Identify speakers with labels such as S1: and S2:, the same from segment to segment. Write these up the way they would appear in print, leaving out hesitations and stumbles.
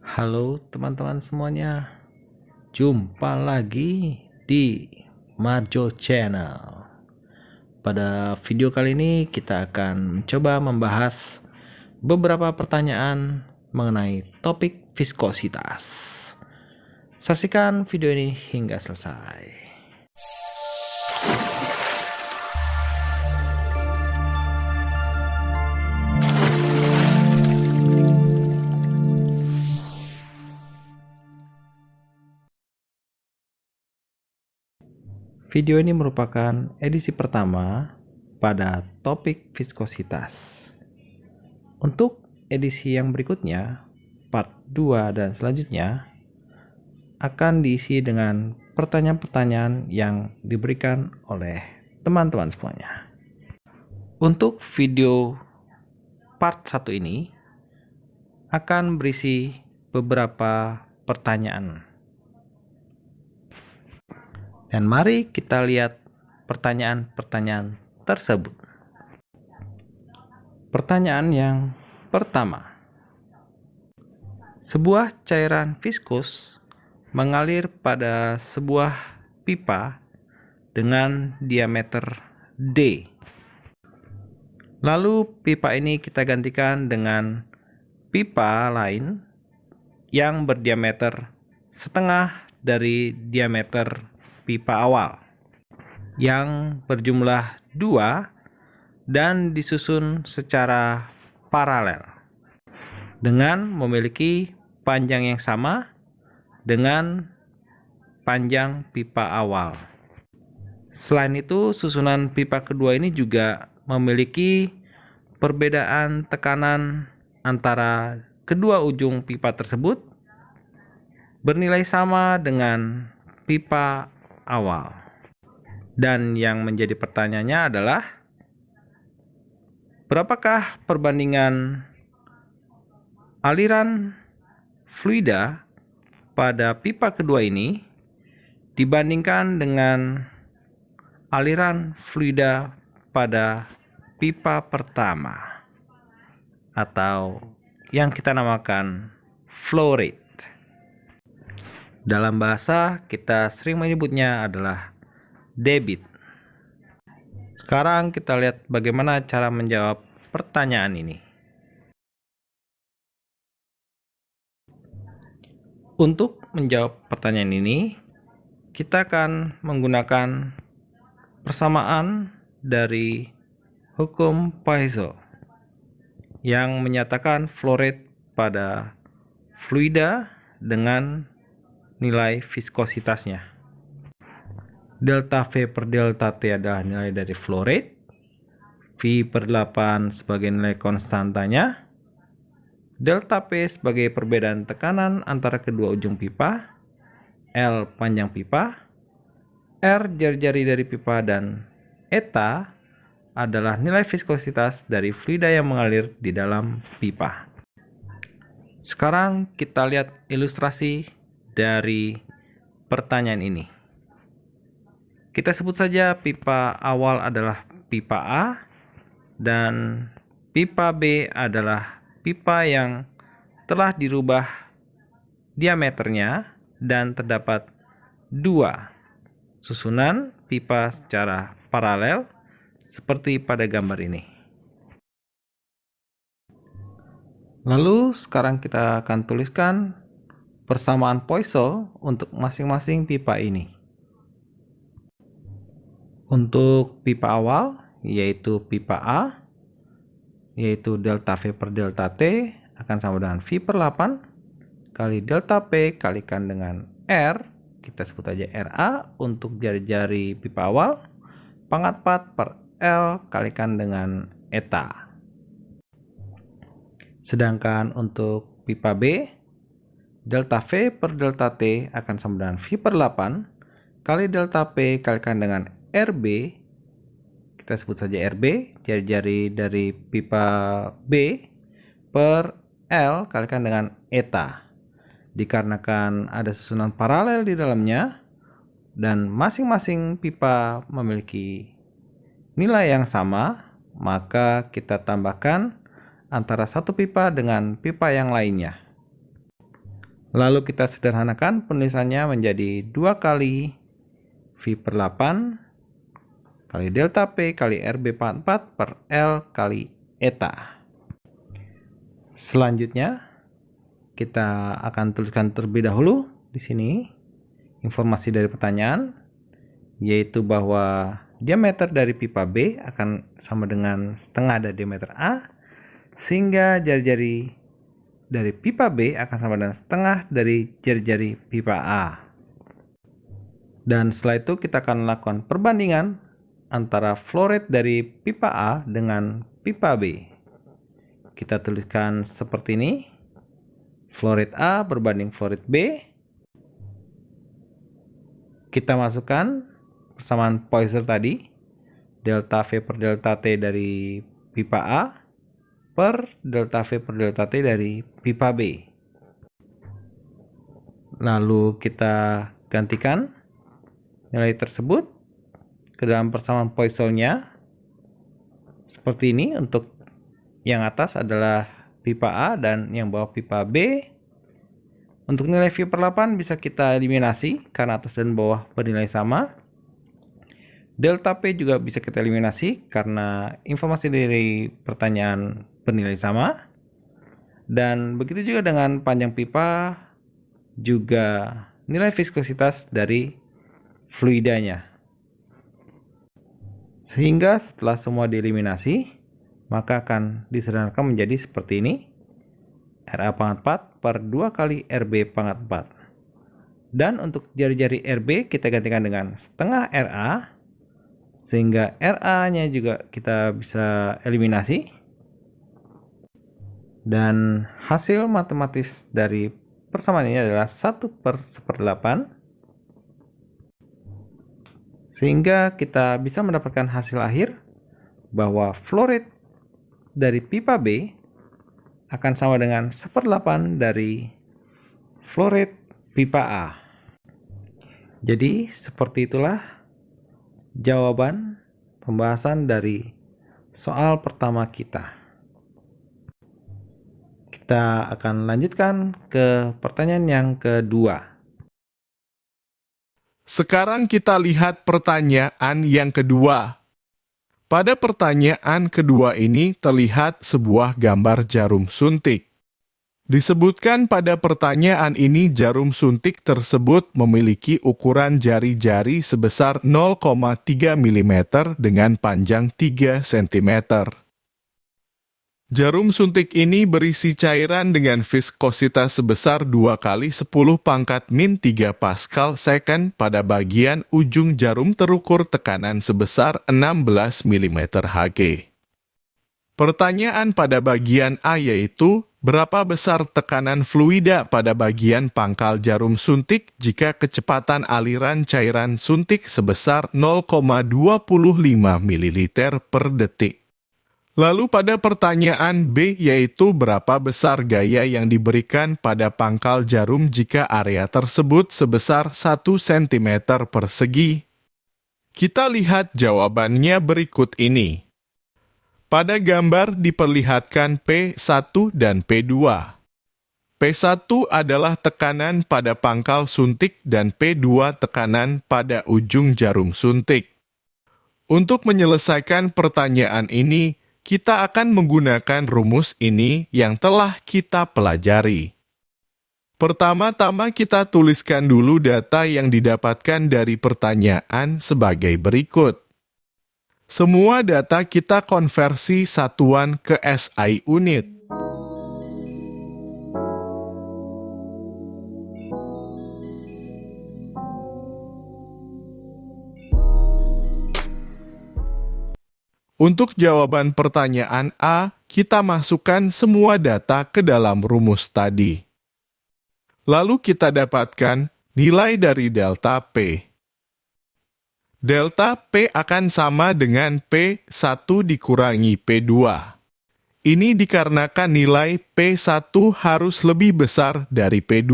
S1: Halo teman-teman semuanya, jumpa lagi di Marjo Channel. Pada video kali ini kita akan mencoba membahas beberapa pertanyaan mengenai topik viskositas. Saksikan video ini hingga selesai. Video ini merupakan edisi pertama pada topik viskositas. Untuk edisi yang berikutnya, part 2 dan selanjutnya, akan diisi dengan pertanyaan-pertanyaan yang diberikan oleh teman-teman semuanya. Untuk video part 1 ini akan berisi beberapa pertanyaan. Dan mari kita lihat pertanyaan-pertanyaan tersebut. Pertanyaan yang pertama. Sebuah cairan viskus mengalir pada sebuah pipa dengan diameter D. Lalu pipa ini kita gantikan dengan pipa lain yang berdiameter setengah dari diameter pipa awal yang berjumlah 2 dan disusun secara paralel dengan memiliki panjang yang sama dengan panjang pipa awal. Selain itu, susunan pipa kedua ini juga memiliki perbedaan tekanan antara kedua ujung pipa tersebut bernilai sama dengan pipa awal. Dan yang menjadi pertanyaannya adalah, berapakah perbandingan aliran fluida pada pipa kedua ini dibandingkan dengan aliran fluida pada pipa pertama, atau yang kita namakan flow rate. Dalam bahasa kita sering menyebutnya adalah debit. Sekarang kita lihat bagaimana cara menjawab pertanyaan ini. Untuk menjawab pertanyaan ini, kita akan menggunakan persamaan dari hukum Pareto yang menyatakan flow rate pada fluida dengan nilai viskositasnya. Delta V per delta T adalah nilai dari flow rate, V per 8 sebagai nilai konstantanya, delta P sebagai perbedaan tekanan antara kedua ujung pipa, L panjang pipa, R jari-jari dari pipa, dan eta adalah nilai viskositas dari fluida yang mengalir di dalam pipa. Sekarang kita lihat ilustrasi dari pertanyaan ini. Kita sebut saja pipa awal adalah pipa A dan pipa B adalah pipa yang telah dirubah diameternya dan terdapat 2 susunan pipa secara paralel seperti pada gambar ini. Lalu sekarang kita akan tuliskan persamaan Poisson untuk masing-masing pipa ini. Untuk pipa awal, yaitu pipa A, yaitu delta V per delta T akan sama dengan V per 8 kali delta P kalikan dengan R, kita sebut aja RA untuk jari-jari pipa awal, pangkat 4 per L kalikan dengan eta. Sedangkan untuk pipa B, delta V per delta T akan sama dengan V per 8 kali delta P kalikan dengan RB, kita sebut saja RB, jari-jari dari pipa B, per L kalikan dengan eta. Dikarenakan ada susunan paralel di dalamnya dan masing-masing pipa memiliki nilai yang sama, maka kita tambahkan antara satu pipa dengan pipa yang lainnya. Lalu kita sederhanakan penulisannya menjadi 2 kali V per 8 kali delta P kali RB pangkat 4 per L kali eta. Selanjutnya, kita akan tuliskan terlebih dahulu di sini informasi dari pertanyaan, yaitu bahwa diameter dari pipa B akan sama dengan setengah dari diameter A, sehingga jari-jari dari pipa B akan sama dengan setengah dari jari-jari pipa A. Dan setelah itu kita akan melakukan perbandingan antara flow rate dari pipa A dengan pipa B. Kita tuliskan seperti ini. Flow rate A berbanding flow rate B. Kita masukkan persamaan Poisson tadi. Delta V per delta T dari pipa A per delta V per delta T dari pipa B. Lalu kita gantikan nilai tersebut ke dalam persamaan Poissonnya. Seperti ini, untuk yang atas adalah pipa A dan yang bawah pipa B. Untuk nilai V per 8 bisa kita eliminasi karena atas dan bawah bernilai sama. Delta P juga bisa kita eliminasi karena informasi dari pertanyaan bernilai sama. Dan begitu juga dengan panjang pipa, juga nilai viskositas dari fluidanya. Sehingga setelah semua dieliminasi, maka akan disederhanakan menjadi seperti ini. RA pangkat 4 per 2 kali RB pangkat 4. Dan untuk jari-jari RB kita gantikan dengan setengah RA, sehingga RA-nya juga kita bisa eliminasi. Dan hasil matematis dari persamaan ini adalah 1 per 1/8. Sehingga kita bisa mendapatkan hasil akhir bahwa flow rate dari pipa B akan sama dengan 1/8 dari flow rate pipa A. Jadi seperti itulah jawaban pembahasan dari soal pertama kita. Kita akan lanjutkan ke pertanyaan yang kedua.
S2: Sekarang kita lihat pertanyaan yang kedua. Pada pertanyaan kedua ini terlihat sebuah gambar jarum suntik. Disebutkan pada pertanyaan ini jarum suntik tersebut memiliki ukuran jari-jari sebesar 0,3 mm dengan panjang 3 cm. Jarum suntik ini berisi cairan dengan viskositas sebesar 2 kali 10 pangkat min 3 Pascal second. Pada bagian ujung jarum terukur tekanan sebesar 16 mm Hg. Pertanyaan pada bagian A yaitu, berapa besar tekanan fluida pada bagian pangkal jarum suntik jika kecepatan aliran cairan suntik sebesar 0,25 ml per detik? Lalu pada pertanyaan B yaitu berapa besar gaya yang diberikan pada pangkal jarum jika area tersebut sebesar 1 cm persegi? Kita lihat jawabannya berikut ini. Pada gambar diperlihatkan P1 dan P2. P1 adalah tekanan pada pangkal suntik dan P2 tekanan pada ujung jarum suntik. Untuk menyelesaikan pertanyaan ini, kita akan menggunakan rumus ini yang telah kita pelajari. Pertama-tama kita tuliskan dulu data yang didapatkan dari pertanyaan sebagai berikut. Semua data kita konversi satuan ke SI unit. Untuk jawaban pertanyaan A, kita masukkan semua data ke dalam rumus tadi. Lalu kita dapatkan nilai dari delta P. Delta P akan sama dengan P1 dikurangi P2. Ini dikarenakan nilai P1 harus lebih besar dari P2.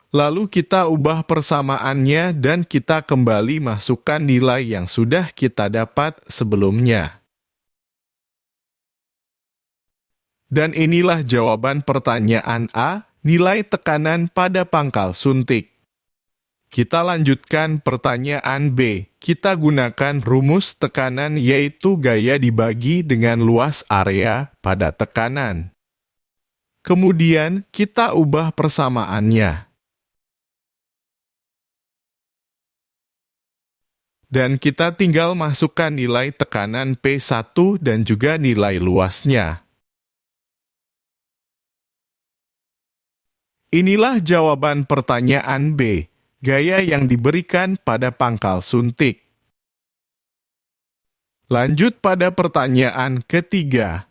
S2: Lalu kita ubah persamaannya dan kita kembali masukkan nilai yang sudah kita dapat sebelumnya. Dan inilah jawaban pertanyaan A, nilai tekanan pada pangkal suntik. Kita lanjutkan pertanyaan B. Kita gunakan rumus tekanan yaitu gaya dibagi dengan luas area pada tekanan. Kemudian kita ubah persamaannya. Dan kita tinggal masukkan nilai tekanan P1 dan juga nilai luasnya. Inilah jawaban pertanyaan B. Gaya yang diberikan pada pangkal suntik. Lanjut pada pertanyaan ketiga.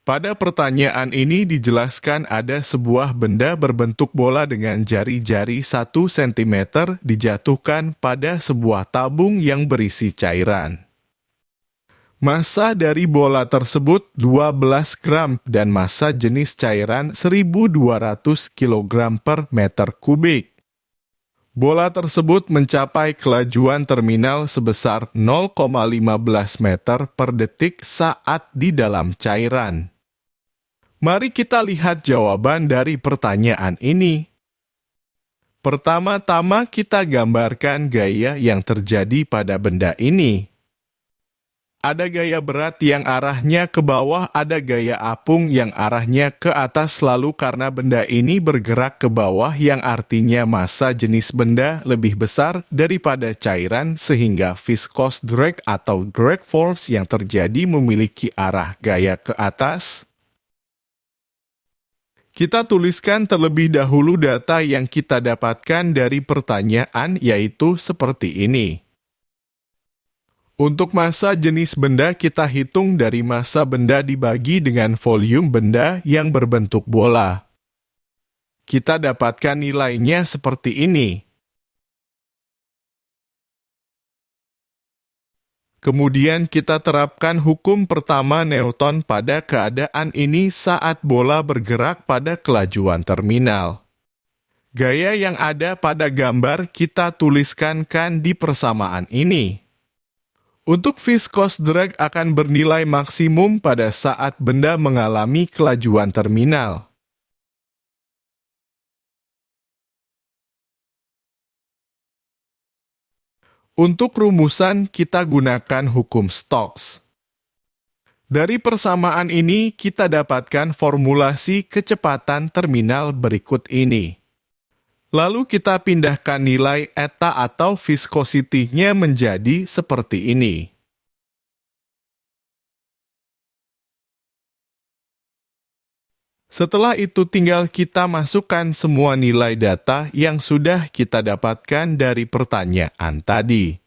S2: Pada pertanyaan ini dijelaskan ada sebuah benda berbentuk bola dengan jari-jari 1 cm dijatuhkan pada sebuah tabung yang berisi cairan. Massa dari bola tersebut 12 gram dan massa jenis cairan 1.200 kg per meter kubik. Bola tersebut mencapai kelajuan terminal sebesar 0,15 meter per detik saat di dalam cairan. Mari kita lihat jawaban dari pertanyaan ini. Pertama-tama kita gambarkan gaya yang terjadi pada benda ini. Ada gaya berat yang arahnya ke bawah, ada gaya apung yang arahnya ke atas, lalu karena benda ini bergerak ke bawah yang artinya massa jenis benda lebih besar daripada cairan sehingga viscous drag atau drag force yang terjadi memiliki arah gaya ke atas. Kita tuliskan terlebih dahulu data yang kita dapatkan dari pertanyaan yaitu seperti ini. Untuk massa jenis benda kita hitung dari massa benda dibagi dengan volume benda yang berbentuk bola. Kita dapatkan nilainya seperti ini. Kemudian kita terapkan hukum pertama Newton pada keadaan ini saat bola bergerak pada kelajuan terminal. Gaya yang ada pada gambar kita tuliskan di persamaan ini. Untuk viscous drag akan bernilai maksimum pada saat benda mengalami kelajuan terminal. Untuk rumusan, kita gunakan hukum Stokes. Dari persamaan ini, kita dapatkan formulasi kecepatan terminal berikut ini. Lalu kita pindahkan nilai eta atau viscosity-nya menjadi seperti ini. Setelah itu tinggal kita masukkan semua nilai data yang sudah kita dapatkan dari pertanyaan tadi.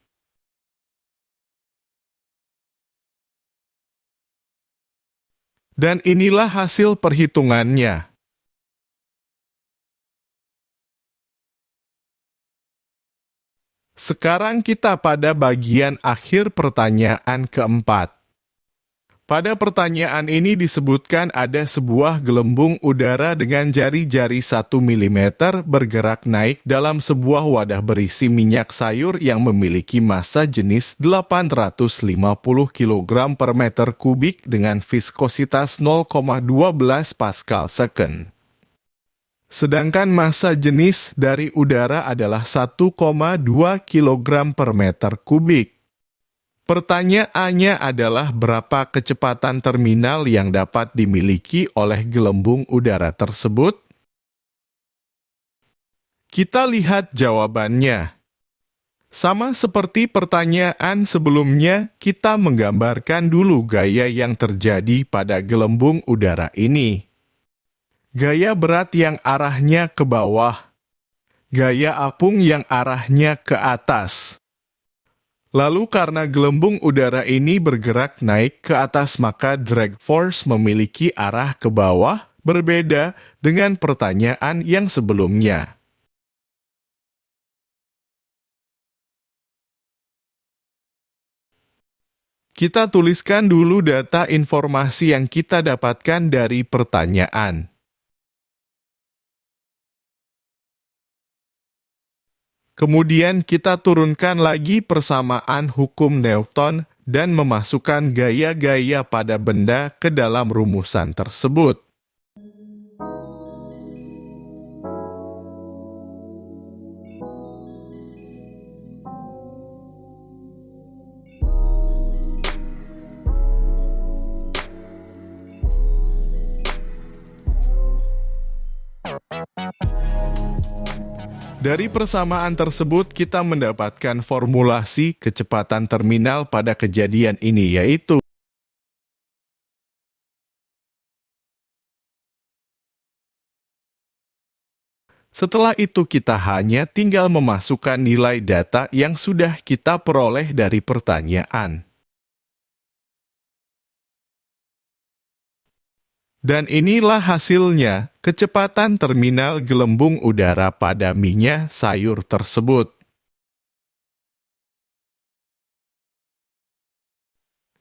S2: Dan inilah hasil perhitungannya. Sekarang kita pada bagian akhir pertanyaan keempat. Pada pertanyaan ini disebutkan ada sebuah gelembung udara dengan jari-jari 1 mm bergerak naik dalam sebuah wadah berisi minyak sayur yang memiliki massa jenis 850 kg per meter kubik dengan viskositas 0,12 Pascal second. Sedangkan massa jenis dari udara adalah 1,2 kg per meter kubik. Pertanyaannya adalah berapa kecepatan terminal yang dapat dimiliki oleh gelembung udara tersebut? Kita lihat jawabannya. Sama seperti pertanyaan sebelumnya, kita menggambarkan dulu gaya yang terjadi pada gelembung udara ini. Gaya berat yang arahnya ke bawah, gaya apung yang arahnya ke atas. Lalu karena gelembung udara ini bergerak naik ke atas maka drag force memiliki arah ke bawah, berbeda dengan pertanyaan yang sebelumnya. Kita tuliskan dulu data informasi yang kita dapatkan dari pertanyaan. Kemudian kita turunkan lagi persamaan hukum Newton dan memasukkan gaya-gaya pada benda ke dalam rumusan tersebut. Dari persamaan tersebut, kita mendapatkan formulasi kecepatan terminal pada kejadian ini, yaitu setelah itu kita hanya tinggal memasukkan nilai data yang sudah kita peroleh dari pertanyaan. Dan inilah hasilnya, kecepatan terminal gelembung udara pada minyak sayur tersebut.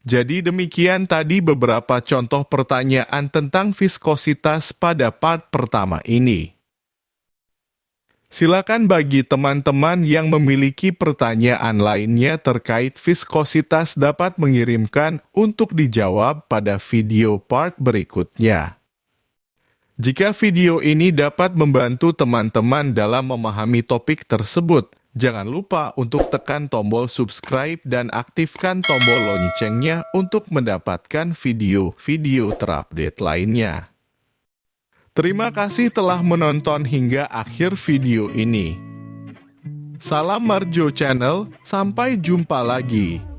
S2: Jadi demikian tadi beberapa contoh pertanyaan tentang viskositas pada part pertama ini. Silakan bagi teman-teman yang memiliki pertanyaan lainnya terkait viskositas dapat mengirimkan untuk dijawab pada video part berikutnya. Jika video ini dapat membantu teman-teman dalam memahami topik tersebut, jangan lupa untuk tekan tombol subscribe dan aktifkan tombol loncengnya untuk mendapatkan video-video terupdate lainnya. Terima kasih telah menonton hingga akhir video ini. Salam Marjo Channel, sampai jumpa lagi.